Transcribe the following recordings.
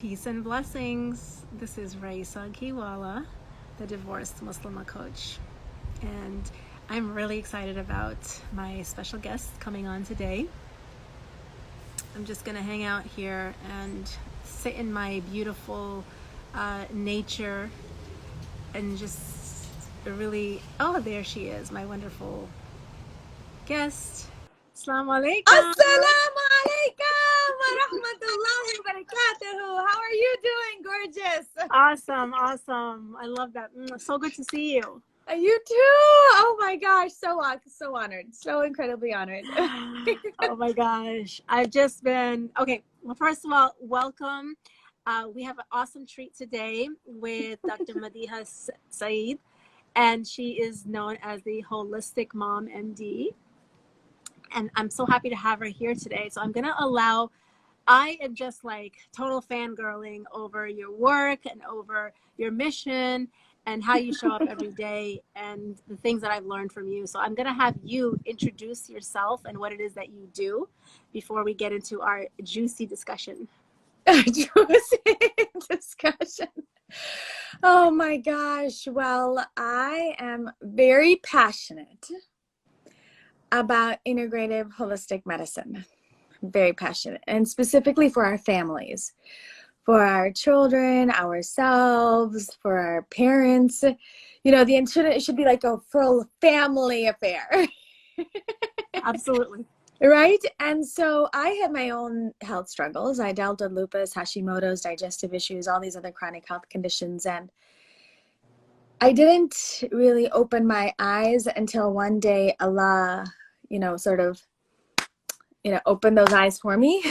Peace and blessings. This is Rayesa Gheewala, the Divorced Muslimah Coach. And I'm really excited about my special guest coming on today. I'm just going to hang out here and sit in my beautiful nature and just really, oh, there she is, my wonderful guest. Assalamu alaikum. Assalamu alaikum wa rahmatullahi wa barakatuhu. How are you doing, gorgeous? Awesome. I love that. So good to see you. You too. Oh my gosh, so honored, so incredibly honored. Oh my gosh, I've just been okay. Well, first of all, welcome. We have an awesome treat today with Dr. Madiha Saeed, and she is known as the Holistic Mom MD. And I'm so happy to have her here today. So I am just like total fangirling over your work and over your mission and how you show up every day and the things that I've learned from you. So I'm going to have you introduce yourself and what it is that you do before we get into our juicy discussion. Juicy discussion. Oh my gosh. Well, I am very passionate about integrative holistic medicine. Very passionate, and specifically for our families, for our children, ourselves, for our parents. You know, it should be like a full family affair. Absolutely. Right? And so I had my own health struggles. I dealt with lupus, Hashimoto's, digestive issues, all these other chronic health conditions. And I didn't really open my eyes until one day Allah, opened those eyes for me.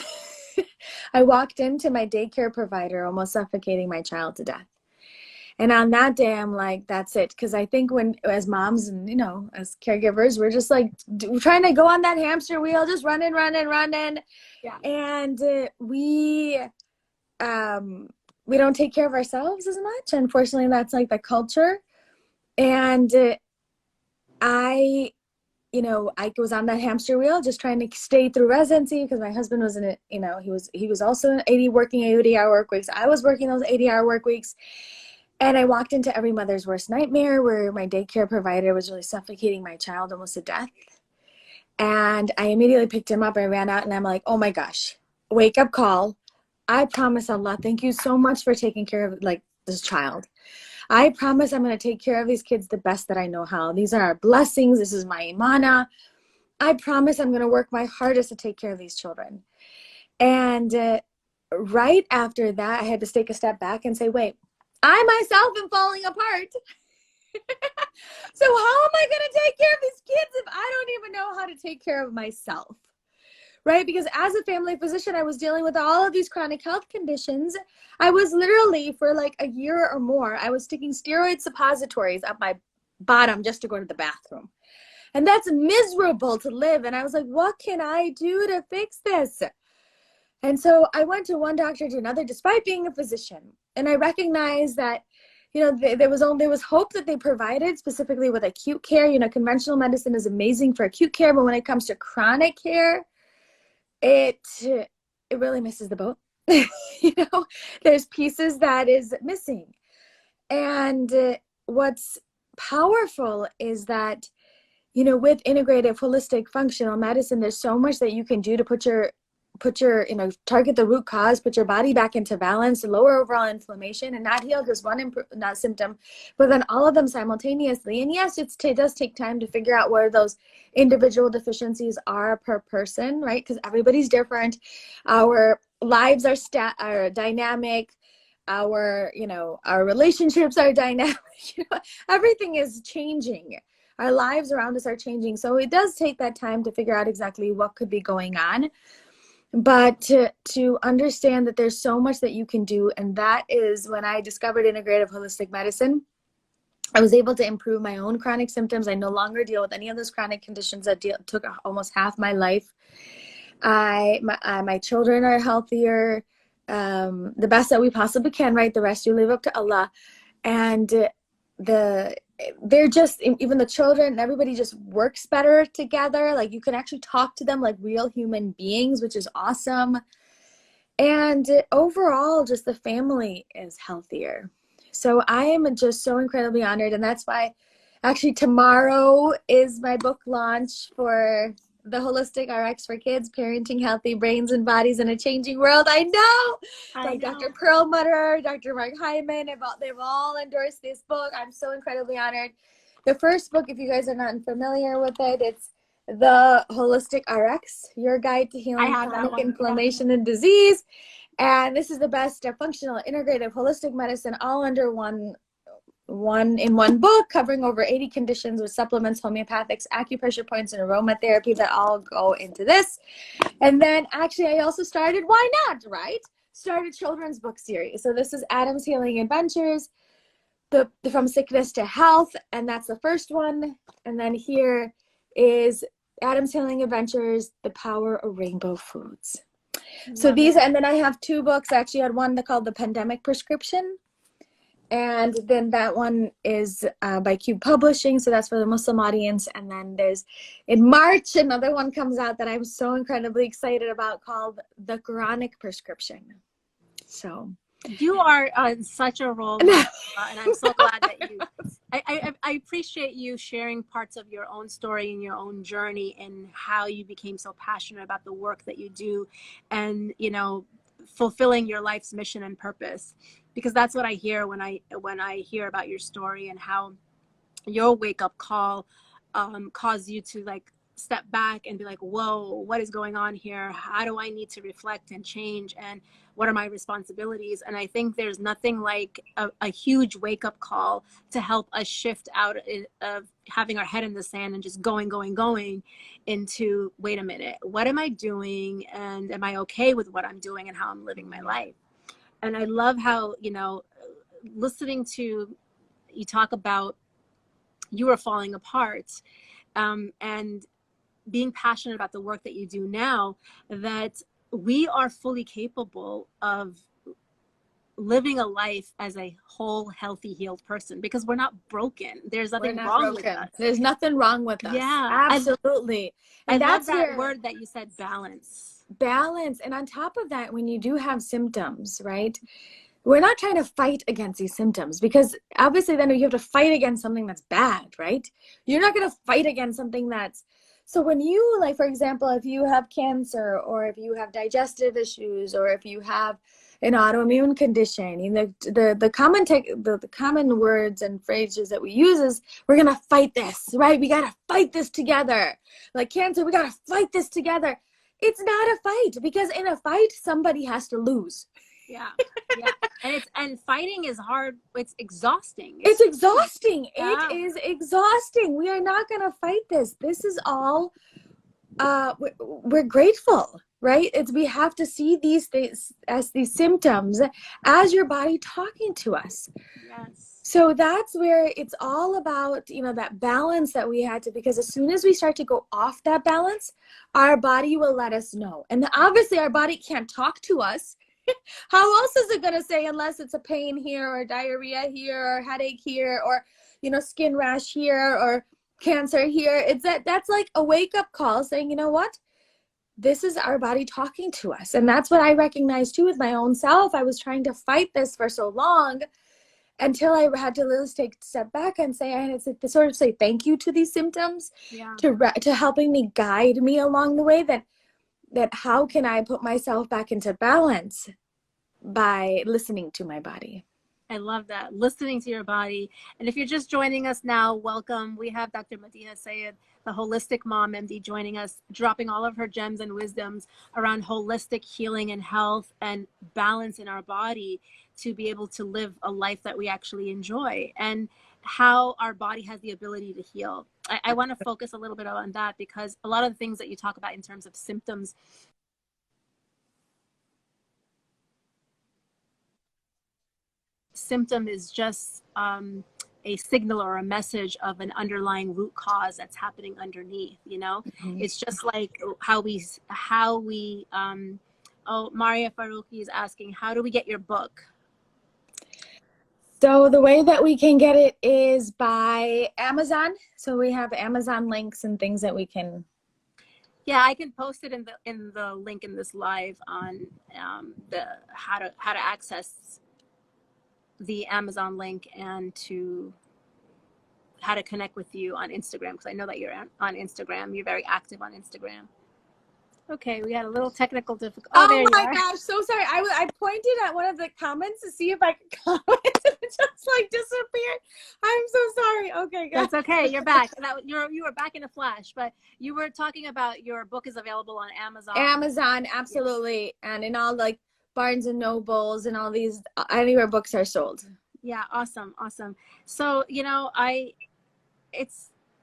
I walked into my daycare provider almost suffocating my child to death. And on that day, I'm like, that's it. Because I think as moms and, as caregivers, we're just like trying to go on that hamster wheel, just running. Yeah. And we don't take care of ourselves as much. Unfortunately, that's like the culture. And I was on that hamster wheel just trying to stay through residency because my husband was in it, he was also working 80-hour work weeks. I was working those 80-hour work weeks. And I walked into every mother's worst nightmare where my daycare provider was really suffocating my child almost to death. And I immediately picked him up. I ran out and I'm like, oh my gosh, wake up call. I promise Allah, thank you so much for taking care of this child. I promise I'm going to take care of these kids the best that I know how. These are our blessings. This is my imana. I promise I'm going to work my hardest to take care of these children. And right after that, I had to take a step back and say, wait, I myself am falling apart. So how am I going to take care of these kids if I don't even know how to take care of myself? Right? Because as a family physician, I was dealing with all of these chronic health conditions. I was literally, for like a year or more, I was sticking steroid suppositories up my bottom just to go to the bathroom. And that's miserable to live. And I was like, what can I do to fix this? And so I went to one doctor to another, despite being a physician. And I recognized that, there was hope that they provided, specifically with acute care. Conventional medicine is amazing for acute care, but when it comes to chronic care, it really misses the boat. There's pieces that is missing. And what's powerful is that, with integrative holistic functional medicine, there's so much that you can do to put your target the root cause, put your body back into balance, lower overall inflammation, and not heal just one symptom, but then all of them simultaneously. And yes, it does take time to figure out where those individual deficiencies are per person, right? Because everybody's different. Our lives are dynamic. Our relationships are dynamic. Everything is changing. Our lives around us are changing. So it does take that time to figure out exactly what could be going on. But to understand that there's so much that you can do, and that is when I discovered integrative holistic medicine. I was able to improve my own chronic symptoms. I no longer deal with any of those chronic conditions that took almost half my life. My children are healthier, the best that we possibly can, right? The rest you leave up to Allah. And they're just, even the children and everybody just works better together. Like you can actually talk to them like real human beings, which is awesome. And overall, just the family is healthier. So I am just so incredibly honored. And that's why actually tomorrow is my book launch for the Holistic RX for Kids, Parenting Healthy Brains and Bodies in a Changing World. I know, like Dr. Perlmutter, Dr. Mark Hyman, they've all endorsed this book. I'm so incredibly honored. The first book, if you guys are not familiar with it, it's The Holistic RX, Your Guide to Healing Chronic Inflammation and Disease. And this is the best functional, integrative, holistic medicine all under one book, covering over 80 conditions with supplements, homeopathics, acupressure points, and aromatherapy that all go into this. And then actually I also started, why not, right? Started children's book series. So this is Adam's Healing Adventures, From Sickness to Health, and that's the first one. And then here is Adam's Healing Adventures, The Power of Rainbow Foods. So these, and then I have two books. I actually had one called The Pandemic Prescription. And then that one is by Cube Publishing. So that's for the Muslim audience. And then there's, in March, another one comes out that I'm so incredibly excited about called The Quranic Prescription. So you are such a role model, and I'm so glad that you, I appreciate you sharing parts of your own story and your own journey and how you became so passionate about the work that you do and, you know, fulfilling your life's mission and purpose, because that's what I hear when I hear about your story and how your wake-up call caused you to like step back and be like, whoa, what is going on here? How do I need to reflect and change? And what are my responsibilities? And I think there's nothing like a huge wake-up call to help us shift out of having our head in the sand and just going into, wait a minute, what am I doing? And am I okay with what I'm doing and how I'm living my life? And I love how, you know, listening to you talk about you were falling apart, and being passionate about the work that you do now, that we are fully capable of living a life as a whole, healthy, healed person, because we're not broken. There's nothing wrong with us. There's nothing wrong with us. Yeah, absolutely. And that's that word that you said, balance. Balance. And on top of that, when you do have symptoms, right? We're not trying to fight against these symptoms, because obviously then you have to fight against something that's bad, right? You're not going to fight against something that's, so when you, like, for example, if you have cancer, or if you have digestive issues, or if you have an autoimmune condition, you know, the common words and phrases that we use is, we're going to fight this, right? We got to fight this together. Like cancer, we got to fight this together. It's not a fight, because in a fight, somebody has to lose. Yeah. And fighting is hard. It's exhausting. It's exhausting. Yeah. It is exhausting. We are not going to fight this. This is all, we're grateful, right? We have to see these things as these symptoms, as your body talking to us. Yes. So that's where it's all about, you know, that balance that we had to, because as soon as we start to go off that balance, our body will let us know. And obviously our body can't talk to us. How else is it going to say, unless it's a pain here, or diarrhea here, or headache here, or, you know, skin rash here, or cancer here? It's that's like a wake-up call saying, you know what, this is our body talking to us. And that's what I recognized too with my own self. I was trying to fight this for so long until I had to really take a step back and say, I had to sort of say thank you to these symptoms, to helping me, guide me along the way, that how can I put myself back into balance by listening to my body. I love that, listening to your body. And if you're just joining us now, welcome. We have Dr. Madiha Saeed, the Holistic Mom MD, joining us, dropping all of her gems and wisdoms around holistic healing and health and balance in our body to be able to live a life that we actually enjoy, and how our body has the ability to heal. I want to focus a little bit on that, because a lot of the things that you talk about in terms of symptoms, symptom is just a signal or a message of an underlying root cause that's happening underneath, you know. It's just like how we Maria Farouki is asking, how do we get your book? So the way that we can get it is by Amazon. So we have Amazon links and things that we can. Yeah, I can post it in the link in this live on the how to access the Amazon link, and to how to connect with you on Instagram, because I know that you're on Instagram. You're very active on Instagram. Okay, we got a little technical difficulty. Oh, there Oh you my are. gosh, so sorry. I pointed at one of the comments to see if I could comment, and it just like disappeared. I'm so sorry. Okay, guys. That's okay. You're back. You were back in a flash, but you were talking about your book is available on Amazon. Amazon, absolutely, yeah. And in all like Barnes and Nobles and all these, anywhere books are sold. Yeah, awesome. So,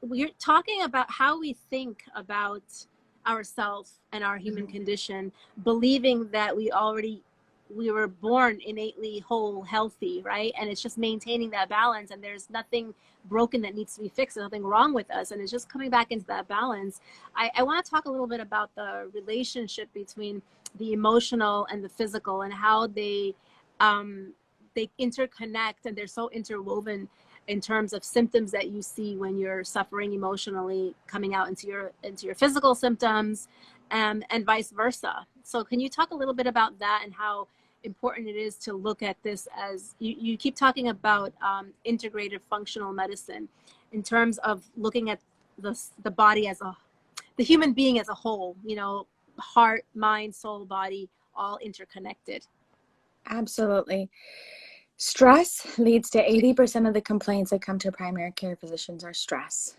we're talking about how we think about ourselves and our human condition, believing that we were born innately whole, healthy, right? And it's just maintaining that balance, and there's nothing broken that needs to be fixed, there's nothing wrong with us, and it's just coming back into that balance. I want to talk a little bit about the relationship between the emotional and the physical, and how they interconnect, and they're so interwoven in terms of symptoms that you see when you're suffering emotionally coming out into your physical symptoms, and vice versa. So can you talk a little bit about that, and how important it is to look at this as you keep talking about integrative functional medicine, in terms of looking at the body as the human being as a whole, heart, mind, soul, body, all interconnected. Absolutely. Stress leads to 80% of the complaints that come to primary care physicians are stress.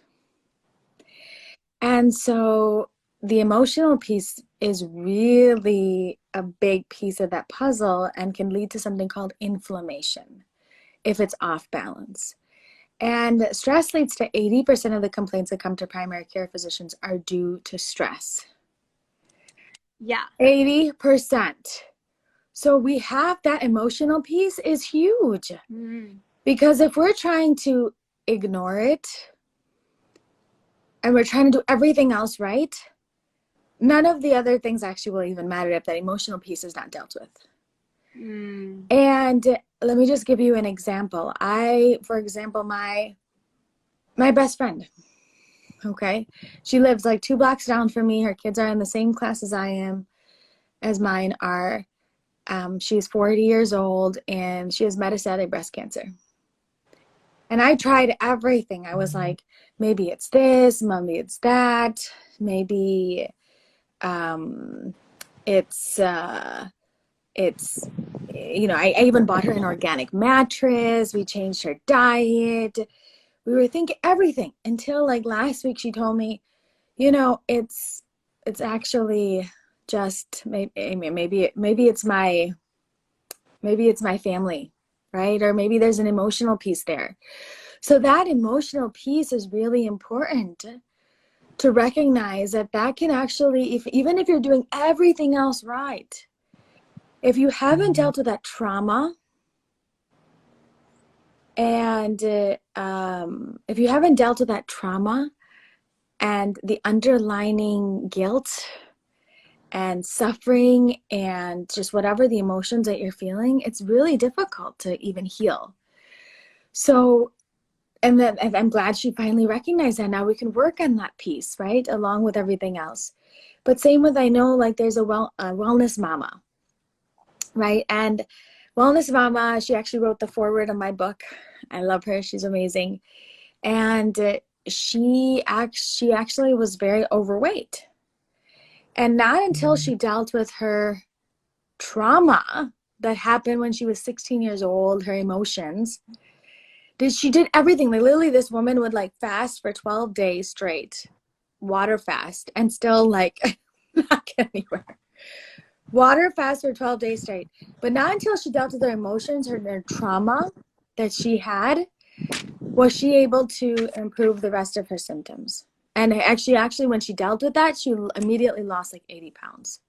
And so the emotional piece is really a big piece of that puzzle, and can lead to something called inflammation if it's off balance. And stress leads to 80% of the complaints that come to primary care physicians are due to stress. Yeah. 80%. So we have that emotional piece is huge. Because if we're trying to ignore it and we're trying to do everything else right, none of the other things actually will even matter if that emotional piece is not dealt with. And let me just give you an example. For example, my best friend, okay, she lives like 2 blocks down from me. Her kids are in the same class as mine are. She's 40 years old, and she has metastatic breast cancer. And I tried everything. I was like, maybe it's this, maybe it's that, maybe it's I even bought her an organic mattress. We changed her diet. We were thinking everything, until like last week she told me, it's actually just maybe it's my family, right? Or maybe there's an emotional piece there. So that emotional piece is really important to recognize, that can actually, even if you're doing everything else right, if you haven't dealt with that trauma, and if you haven't dealt with that trauma and the underlying guilt and suffering and just whatever the emotions that you're feeling, it's really difficult to even heal. So, and I'm glad she finally recognized that. Now we can work on that piece, right, along with everything else. But same with, I know, like there's a wellness mama, right? And wellness mama, she actually wrote the foreword of my book. I love her. She's amazing. And she actually was very overweight. And not until she dealt with her trauma that happened when she was 16 years old, her emotions, she did everything. Like literally, this woman would like fast for 12 days straight, water fast, and still like not get anywhere. Water fast for 12 days straight. But not until she dealt with her emotions, her trauma that she had, was she able to improve the rest of her symptoms. And actually, when she dealt with that, she immediately lost like 80 pounds.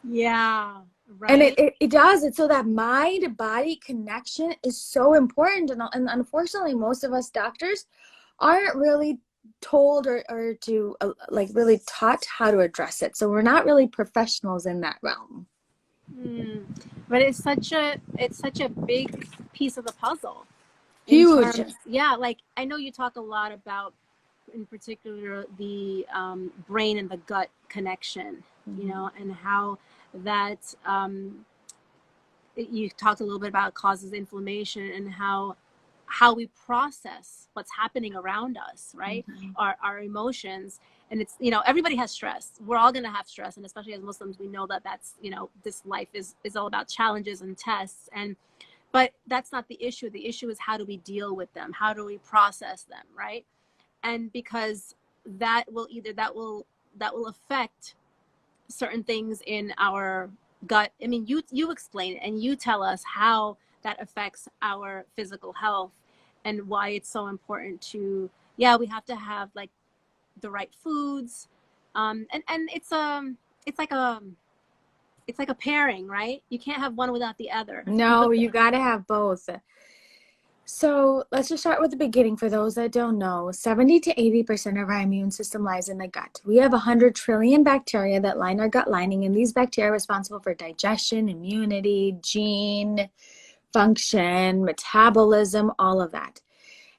Yeah, right. And it does. It's so that mind-body connection is so important. And unfortunately, most of us doctors aren't really told or to like really taught how to address it. So we're not really professionals in that realm. But it's such a big piece of the puzzle. Huge. Yeah, like I know you talk a lot about in particular the brain and the gut connection, you know, and how that you talked a little bit about causes inflammation and how we process what's happening around us, right? Our emotions. And it's, you know, everybody has stress. We're all going to have stress. And especially as Muslims, we know that that's, you know, this life is all about challenges and tests. But that's not the issue. The issue is how do we deal with them? How do we process them, right? And because that will affect certain things in our gut. I mean, you explain it and you tell us how that affects our physical health and why it's so important to, yeah, we have to have like the right foods. And it's like a pairing, right? You can't have one without the other. No, you got to have both. So let's just start with the beginning. For those that don't know, 70 to 80% of our immune system lies in the gut. We have 100 trillion bacteria that line our gut lining, and these bacteria are responsible for digestion, immunity, gene function, metabolism, all of that.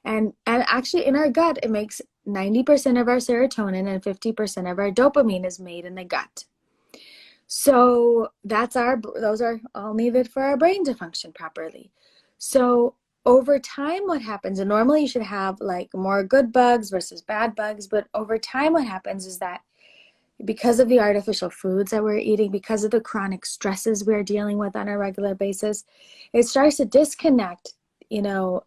And actually in our gut, it makes 90% of our serotonin and 50% of our dopamine is made in the gut. So those are all needed for our brain to function properly. So over time, what happens, and normally you should have like more good bugs versus bad bugs, but over time what happens is that because of the artificial foods that we're eating, because of the chronic stresses we're dealing with on a regular basis, it starts to disconnect, you know,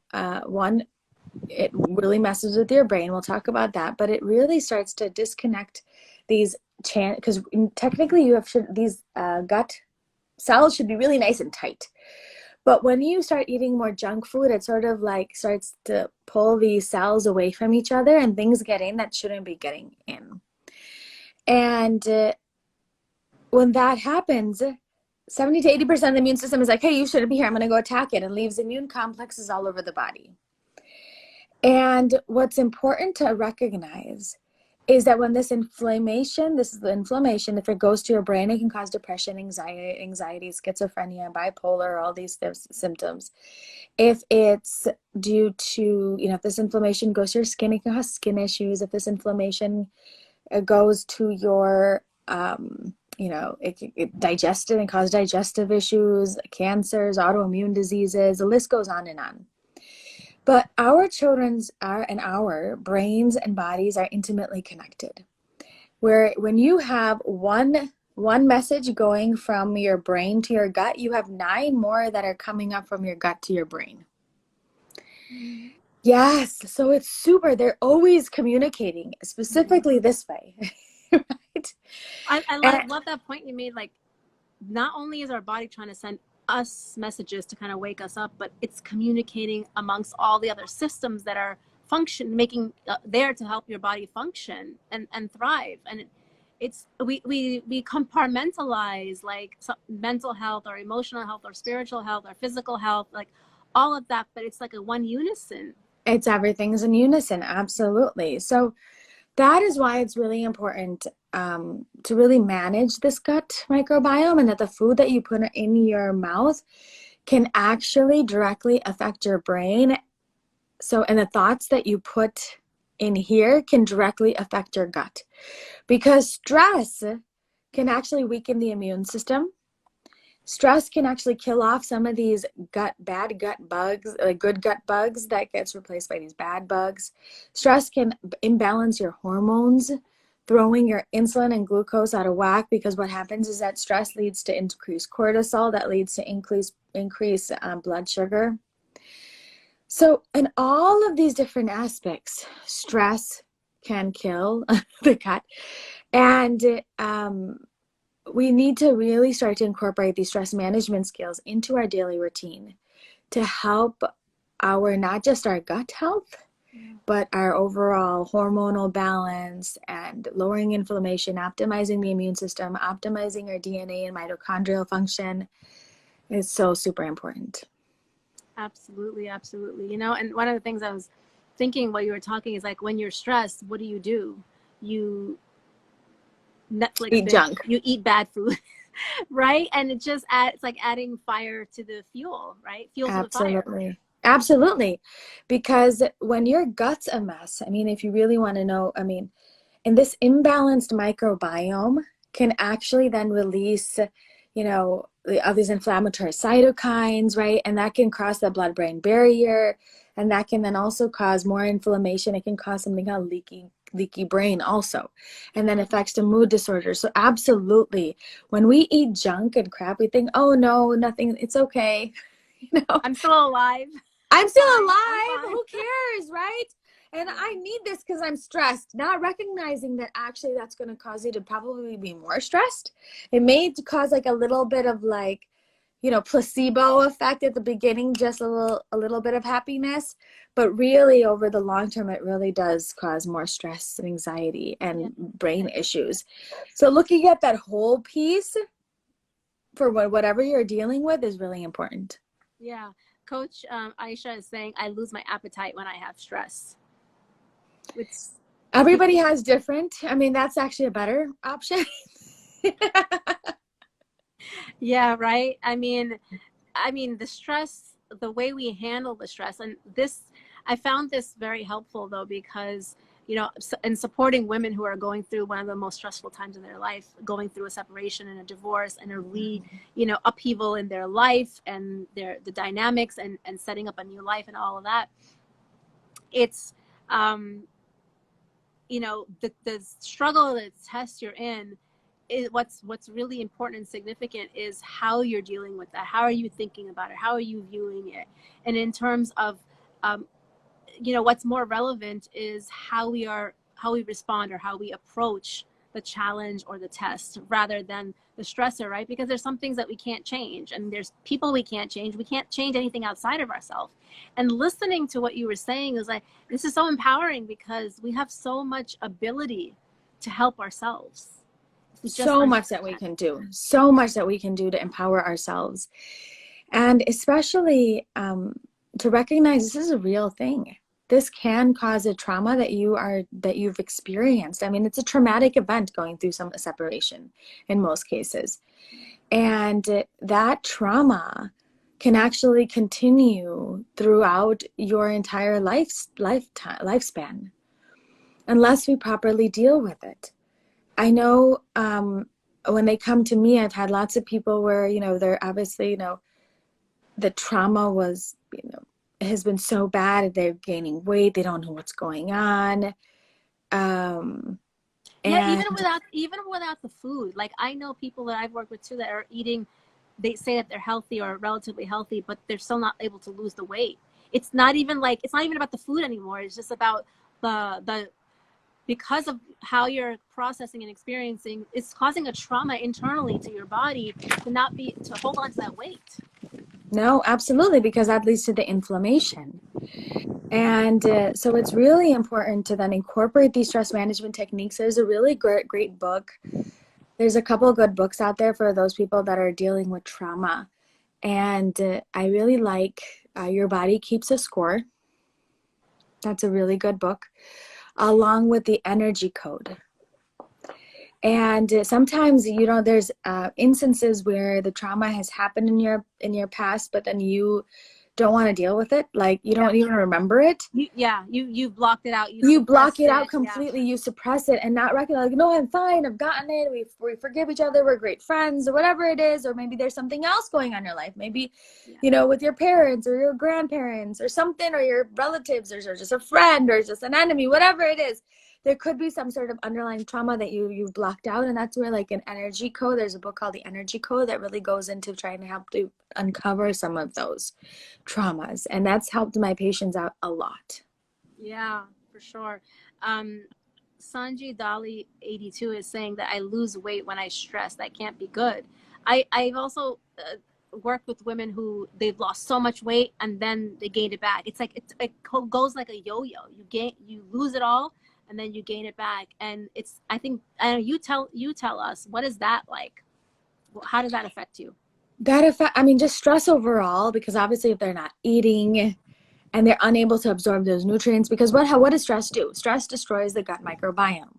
it really messes with your brain. We'll talk about that, but it really starts to disconnect these because technically these gut cells should be really nice and tight. But when you start eating more junk food, it sort of like starts to pull these cells away from each other and things get in that shouldn't be getting in. And when that happens, 70 to 80% of the immune system is like, hey, you shouldn't be here. I'm going to go attack it, and leaves immune complexes all over the body. And what's important to recognize is that when this is the inflammation, if it goes to your brain, it can cause depression, anxiety, schizophrenia, bipolar, all these symptoms. If it's due to, you know, if this inflammation goes to your skin, it can cause skin issues. If this inflammation goes to your, you know, it digested and cause digestive issues, cancers, autoimmune diseases, the list goes on and on. But our our brains and bodies are intimately connected. Where when you have one message going from your brain to your gut, you have 9 more that are coming up from your gut to your brain. Yes, so it's super. They're always communicating, specifically this way, right? I love that point you made. Like, not only is our body trying to send us messages to kind of wake us up, but it's communicating amongst all the other systems that are there to help your body function and thrive. And we compartmentalize like mental health or emotional health or spiritual health or physical health, like all of that, but it's like a one unison. It's everything's in unison. Absolutely. So that is why it's really important to really manage this gut microbiome, and that the food that you put in your mouth can actually directly affect your brain. So, and the thoughts that you put in here can directly affect your gut, because stress can actually weaken the immune system. Stress can actually kill off some of these bad gut bugs, like good gut bugs that gets replaced by these bad bugs. Stress can imbalance your hormones, throwing your insulin and glucose out of whack, because what happens is that stress leads to increased cortisol, that leads to increased blood sugar. So in all of these different aspects, stress can kill the gut. And we need to really start to incorporate these stress management skills into our daily routine to help not just our gut health, but our overall hormonal balance and lowering inflammation, optimizing the immune system, optimizing our DNA and mitochondrial function is so super important. Absolutely, absolutely. You know, and one of the things I was thinking while you were talking is like, when you're stressed, what do? You Netflix Eat junk. You eat bad food, right? And it's like adding fire to the fuel, right? Fuel to the fire. Absolutely. Because when your gut's a mess, I mean, if you really want to know, I mean, and this imbalanced microbiome can actually then release, you know, all these inflammatory cytokines, right? And that can cross the blood-brain barrier. And that can then also cause more inflammation. It can cause something called leaky brain also. And then affects the mood disorders. So absolutely, when we eat junk and crap, we think, oh no, nothing, it's okay. You know, I'm still alive. I'm still fine. alive. Who cares, right? And I need this because I'm stressed. Not recognizing that actually that's going to cause you to probably be more stressed. It may cause like a little bit of like, you know, placebo effect at the beginning, just a little bit of happiness. But really over the long term, it really does cause more stress and anxiety and brain issues. So looking at that whole piece for whatever you're dealing with is really important. Yeah. Coach Aisha is saying, I lose my appetite when I have stress. Everybody has different. I mean, that's actually a better option. Yeah, right. I mean, the stress, the way we handle the stress, and this, I found this very helpful though, because, you know, in supporting women who are going through one of the most stressful times in their life, going through a separation and a divorce and you know, upheaval in their life and the dynamics and setting up a new life and all of that. It's, you know, the struggle, the test you're in, is what's really important and significant is how you're dealing with that. How are you thinking about it? How are you viewing it? And in terms of, you know, what's more relevant is how we respond or how we approach the challenge or the test rather than the stressor, right? Because there's some things that we can't change, and there's people we can't change. We can't change anything outside of ourselves. And listening to what you were saying is like, this is so empowering because we have so much ability to help ourselves. So much that we can do. So much that we can do to empower ourselves. And especially to recognize this is a real thing. This can cause a trauma that you've experienced. I mean, it's a traumatic event going through some separation in most cases. And that trauma can actually continue throughout your entire lifespan unless we properly deal with it. I know when they come to me, I've had lots of people where, you know, they're obviously, you know, the trauma was, you know, has been so bad, they're gaining weight, they don't know what's going on. Even without the food. Like, I know people that I've worked with too that are eating, they say that they're healthy or relatively healthy, but they're still not able to lose the weight. It's not even about the food anymore. It's just about the because of how you're processing and experiencing, it's causing a trauma internally to your body to hold on to that weight. No, absolutely, because that leads to the inflammation. And so it's really important to then incorporate these stress management techniques. There's a really great book. There's a couple of good books out there for those people that are dealing with trauma. And I really like Your Body Keeps a Score. That's a really good book, along with the Energy Code. And sometimes, you know, there's instances where the trauma has happened in your past, but then you don't want to deal with it. Like, you don't even remember it. You blocked it out. You block it out completely. You suppress it and not recognize, like, no, I'm fine. I've gotten it. We forgive each other. We're great friends, or whatever it is. Or maybe there's something else going on in your life. Maybe, you know, with your parents or your grandparents or something, or your relatives, or just a friend or just an enemy, whatever it is. There could be some sort of underlying trauma that you've blocked out, and that's where, like, an energy code, there's a book called The Energy Code that really goes into trying to help to uncover some of those traumas, and that's helped my patients out a lot. Yeah, for sure. Sanji Dali 82 is saying that I lose weight when I stress. That can't be good. I've also worked with women who they've lost so much weight and then they gained it back. It's like it goes like a yo-yo. You lose it all, and then you gain it back. And it's, I know you tell us, what is that like? How does that affect you? I mean, just stress overall, because obviously if they're not eating and they're unable to absorb those nutrients, because what does stress do? Stress destroys the gut microbiome.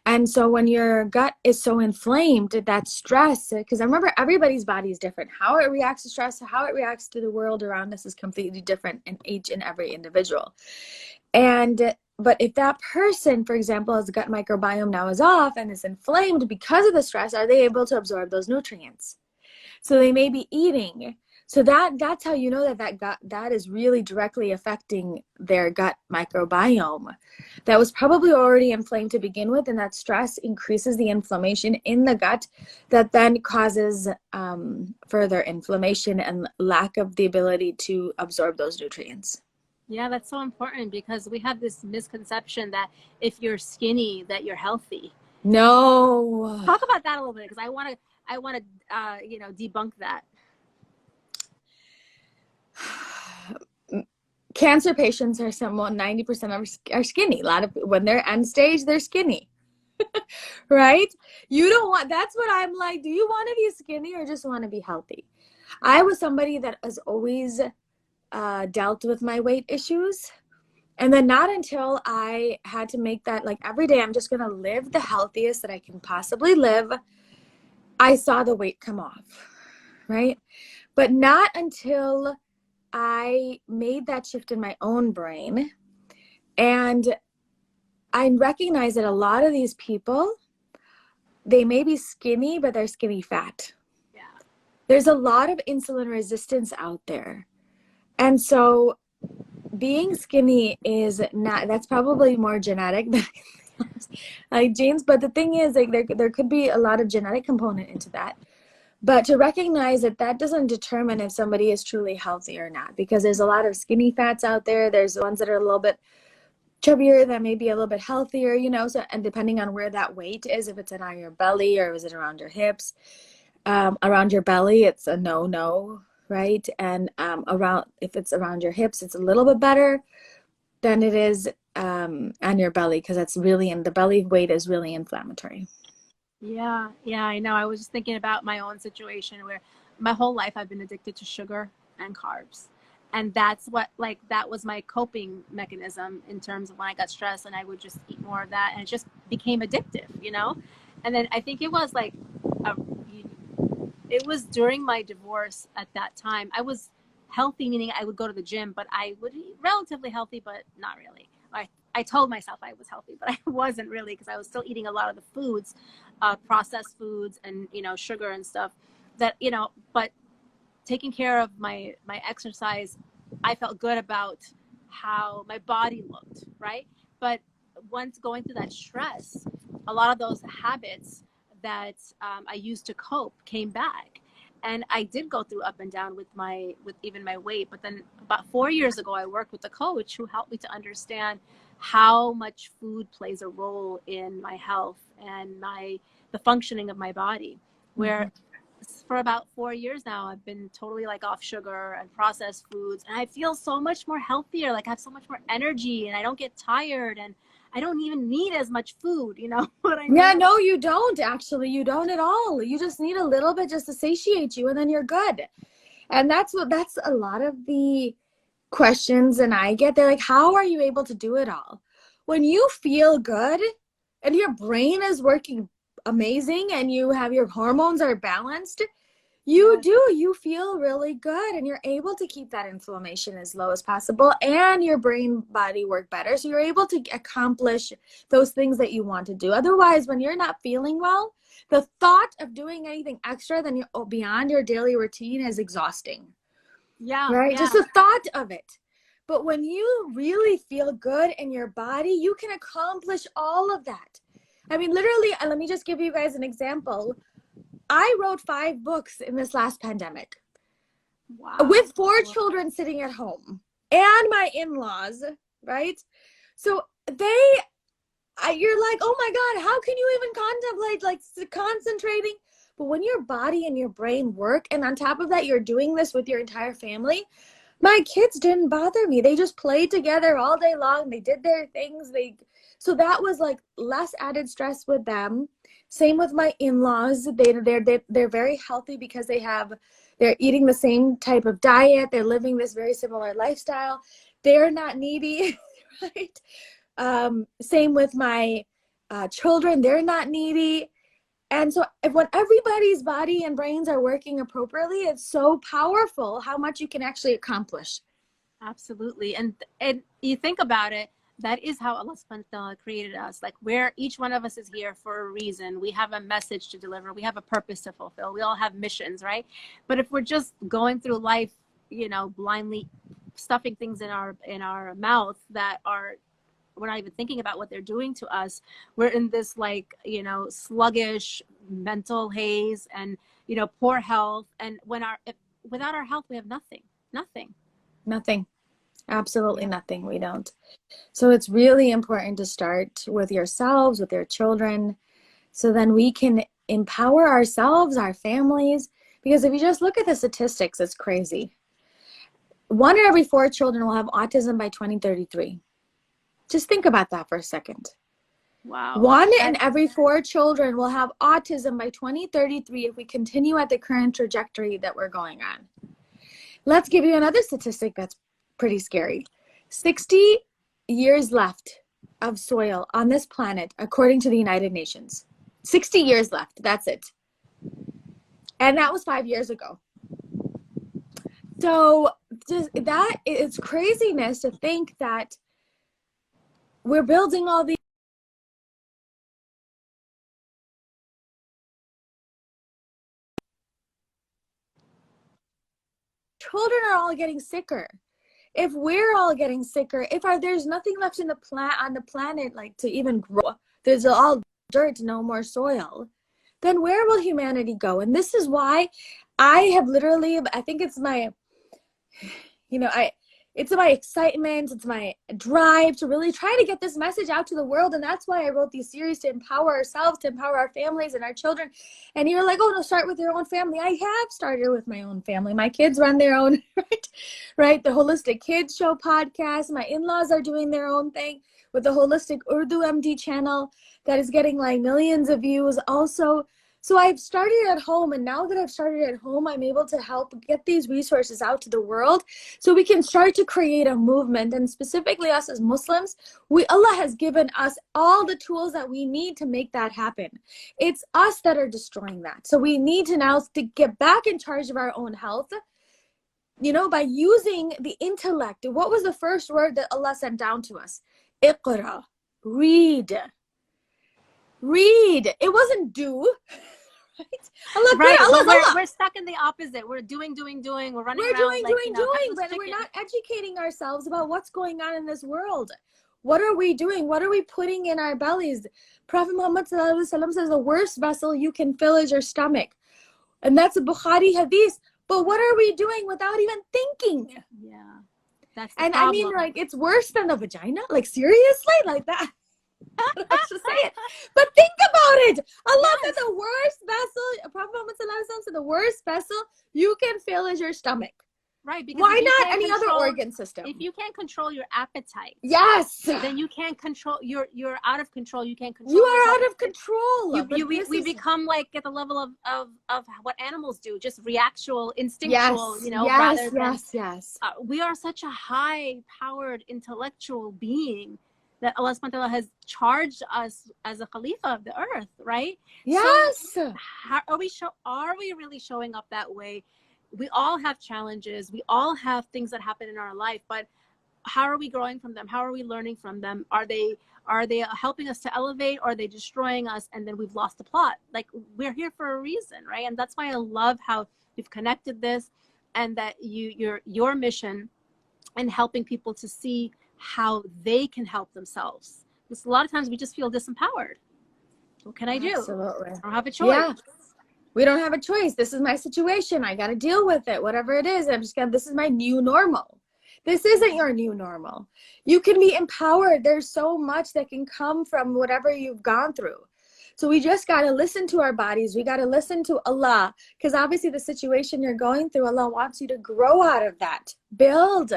And so when your gut is so inflamed, that stress, because I remember everybody's body is different. How it reacts to stress, how it reacts to the world around us is completely different in each and every individual. But if that person, for example, his gut microbiome now is off and is inflamed because of the stress, are they able to absorb those nutrients? So they may be eating. So that's how you know that is really directly affecting their gut microbiome. That was probably already inflamed to begin with, and that stress increases the inflammation in the gut that then causes further inflammation and lack of the ability to absorb those nutrients. Yeah, that's so important, because we have this misconception that if you're skinny, that you're healthy. No. Talk about that a little bit, because I want to debunk that. Cancer patients are 90% are skinny. A lot of, when they're end stage, they're skinny. Right? You don't want, that's what I'm like, do you want to be skinny or just want to be healthy? I was somebody that has always dealt with my weight issues. And then not until I had to make that, like, every day I'm just going to live the healthiest that I can possibly live, I saw the weight come off, right? But not until I made that shift in my own brain, and I recognize that a lot of these people, they may be skinny, but they're skinny fat. Yeah. There's a lot of insulin resistance out there. And so being skinny is not, that's probably more genetic than like genes. But the thing is, like, there could be a lot of genetic component into that. But to recognize that doesn't determine if somebody is truly healthy or not, because there's a lot of skinny fats out there. There's ones that are a little bit chubbier that may be a little bit healthier, so, and depending on where that weight is, if it's on your belly or is it around your hips, around your belly, it's a no, right? And if it's around your hips, it's a little bit better than it is on your belly, because that's really, the belly weight is really inflammatory. Yeah, I know. I was just thinking about my own situation, where my whole life I've been addicted to sugar and carbs. And that's what, like, that was my coping mechanism in terms of when I got stressed, and I would just eat more of that, and it just became addictive, And then I think it was like, it was during my divorce at that time. I was healthy, meaning I would go to the gym, but I would eat relatively healthy, but not really. I told myself I was healthy, but I wasn't really, because I was still eating a lot of the foods, processed foods, and sugar and stuff that but taking care of my exercise, I felt good about how my body looked, right? But once going through that stress, a lot of those habits that I used to cope came back. And I did go through up and down with even my weight. But then about 4 years ago, I worked with a coach who helped me to understand how much food plays a role in my health and the functioning of my body, where for about 4 years now, I've been totally like off sugar and processed foods, and I feel so much more healthier. Like, I have so much more energy, and I don't get tired, and I don't even need as much food, what I mean? Yeah, no, you don't. Actually, you don't at all. You just need a little bit just to satiate you, and then you're good. And that's a lot of the questions, and I get, they're like, how are you able to do it all? When you feel good and your brain is working amazing and your hormones are balanced, you feel really good, and you're able to keep that inflammation as low as possible, and your brain body work better, so you're able to accomplish those things that you want to do. Otherwise, when you're not feeling well, the thought of doing anything extra than beyond your daily routine is exhausting. Yeah, right? Yeah. Just the thought of it. But when you really feel good in your body, you can accomplish all of that. I mean, literally, let me just give you guys an example. I wrote 5 books in this last pandemic. Wow. With 4 children sitting at home and my in-laws, right? So you're like, oh my God, how can you even contemplate like concentrating? But when your body and your brain work, and on top of that, you're doing this with your entire family. My kids didn't bother me. They just played together all day long. They did their things. So that was like less added stress with them. Same with my in-laws. They're very healthy because they're eating the same type of diet. They're living this very similar lifestyle. They're not needy, right? Same with my children, they're not needy. And so when everybody's body and brains are working appropriately, it's so powerful how much you can actually accomplish. Absolutely. And you think about it, that is how Allah subhanahu wa ta'ala created us. Like, where each one of us is here for a reason. We have a message to deliver. We have a purpose to fulfill. We all have missions, right? But if we're just going through life, you know, blindly stuffing things in our mouth that are, we're not even thinking about what they're doing to us. We're in this, like, you know, sluggish mental haze and, you know, poor health. And without our health, we have nothing. Absolutely nothing. We don't. So it's really important to start with yourselves, with your children, so then we can empower ourselves, our families. Because if you just look at the statistics, it's crazy. 1 in every 4 children will have autism by 2033. Just think about that for a second. Wow. 1 in every 4 children will have autism by 2033 if we continue at the current trajectory that we're going on. Let's give you another statistic that's pretty scary. 60 years left of soil on this planet, according to the United Nations. 60 years left. That's it. And that was 5 years ago. So just that, it's craziness to think that we're building all these. Children are all getting sicker. If we're all getting sicker, there's nothing left in on the planet, like, to even grow, there's all dirt, no more soil, then where will humanity go? And this is why I have literally, I think it's my, you know, it's my excitement, it's my drive to really try to get this message out to the world. And that's why I wrote these series, to empower ourselves, to empower our families and our children. And you're like, oh, no, start with your own family. I have started with my own family. My kids run their own, right? The Holistic Kids Show podcast. My in-laws are doing their own thing with the Holistic Urdu MD channel that is getting like millions of views also. So I've started at home, and now that I've started at home, I'm able to help get these resources out to the world so we can start to create a movement. And specifically us as Muslims, Allah has given us all the tools that we need to make that happen. It's us that are destroying that. So we need to now to get back in charge of our own health, you know, by using the intellect. What was the first word that Allah sent down to us? Iqra. Read. It wasn't do. Right, but we're stuck in the opposite. We're doing. We're running around. We're doing, but we're not educating ourselves about what's going on in this world. What are we doing? What are we putting in our bellies? Prophet Muhammad ﷺ says the worst vessel you can fill is your stomach. And that's a Bukhari hadith. But what are we doing without even thinking? Yeah, that's the problem. I mean, like, it's worse than the vagina? Like, seriously? Like that? Let's just say it. But think about it. Allah said the worst vessel, Prophet Muhammad said the worst vessel you can fill is your stomach. Right. Because why not any other organ system? If you can't control your appetite, yes, then you can't control. You're out of control. You can't control. You are out of control. We become like at the level of what animals do, just reactual, instinctual. Yes, you know, yes, rather yes. We are such a high-powered intellectual being that Allah subhanahu wa ta'ala has charged us as a Khalifa of the earth, right? Yes. So are we really showing up that way? We all have challenges. We all have things that happen in our life, but how are we growing from them? How are we learning from them? Are they helping us to elevate, or are they destroying us and then we've lost the plot? Like, we're here for a reason, right? And that's why I love how you've connected this, and that your mission and helping people to see how they can help themselves. Because a lot of times we just feel disempowered. What can I do? Absolutely. I don't have a choice. Yeah. We don't have a choice. This is my situation. I got to deal with it, whatever it is. This is my new normal. This isn't your new normal. You can be empowered. There's so much that can come from whatever you've gone through. So we just got to listen to our bodies. We got to listen to Allah, because obviously the situation you're going through, Allah wants you to grow out of that. Build.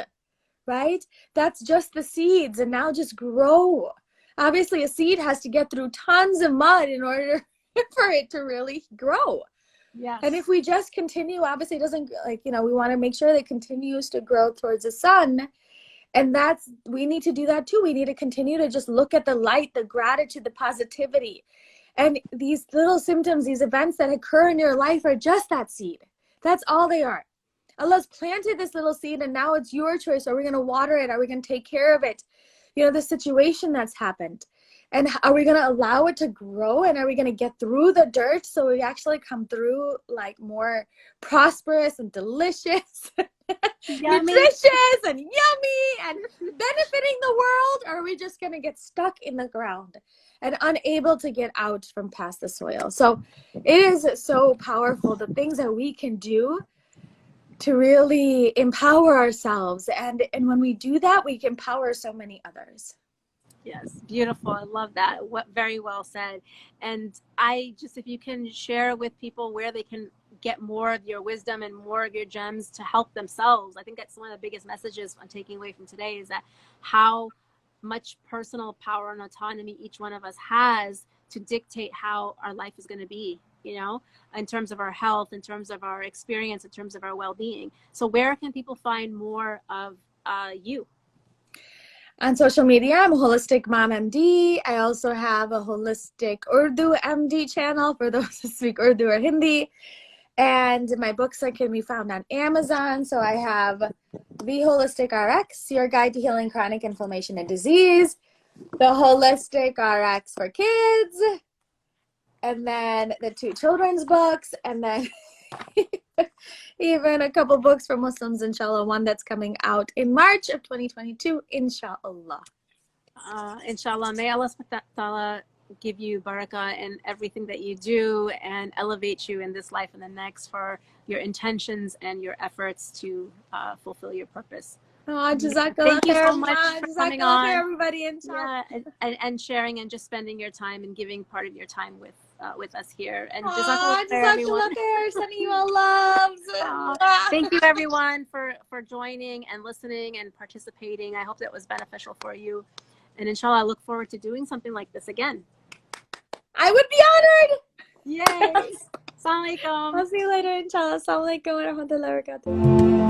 Right? That's just the seeds, and now just grow. Obviously, a seed has to get through tons of mud in order for it to really grow. Yes. And if we just continue, obviously it doesn't, like, you know, we want to make sure that it continues to grow towards the sun. And we need to do that too. We need to continue to just look at the light, the gratitude, the positivity. And these little symptoms, these events that occur in your life are just that seed. That's all they are. Allah's planted this little seed, and now it's your choice. Are we going to water it? Are we going to take care of it? You know, the situation that's happened. And are we going to allow it to grow? And are we going to get through the dirt so we actually come through like more prosperous and delicious, nutritious and yummy and benefiting the world? Or are we just going to get stuck in the ground and unable to get out from past the soil? So it is so powerful, the things that we can do to really empower ourselves. And when we do that, we can empower so many others. Yes, beautiful. I love that. Very well said. And if you can share with people where they can get more of your wisdom and more of your gems to help themselves. I think that's one of the biggest messages I'm taking away from today, is that how much personal power and autonomy each one of us has to dictate how our life is going to be, you know, in terms of our health, in terms of our experience, in terms of our well-being. So where can people find more of you? On social media, I'm a Holistic Mom MD. I also have a Holistic Urdu MD channel for those who speak Urdu or Hindi. And my books can be found on Amazon. So I have The Holistic RX, Your Guide to Healing Chronic Inflammation and Disease, The Holistic RX for Kids, and then the 2 children's books, and then even a couple books for Muslims, inshallah, one that's coming out in March of 2022, inshallah. Inshallah, may Allah subhanahu wa ta'ala give you barakah in everything that you do and elevate you in this life and the next for your intentions and your efforts to fulfill your purpose. Oh, thank you so much for coming on, everybody, and sharing and just spending your time and giving part of your time with us here. And jazakallah everyone. Sending you all loves. Thank you everyone for joining and listening and participating. I hope that was beneficial for you. And inshallah, I look forward to doing something like this again. I would be honored. Yay. Assalamu alaikum. I'll see you later, inshallah. Assalamu alaikum wa rahmatullahi wa barakatuh.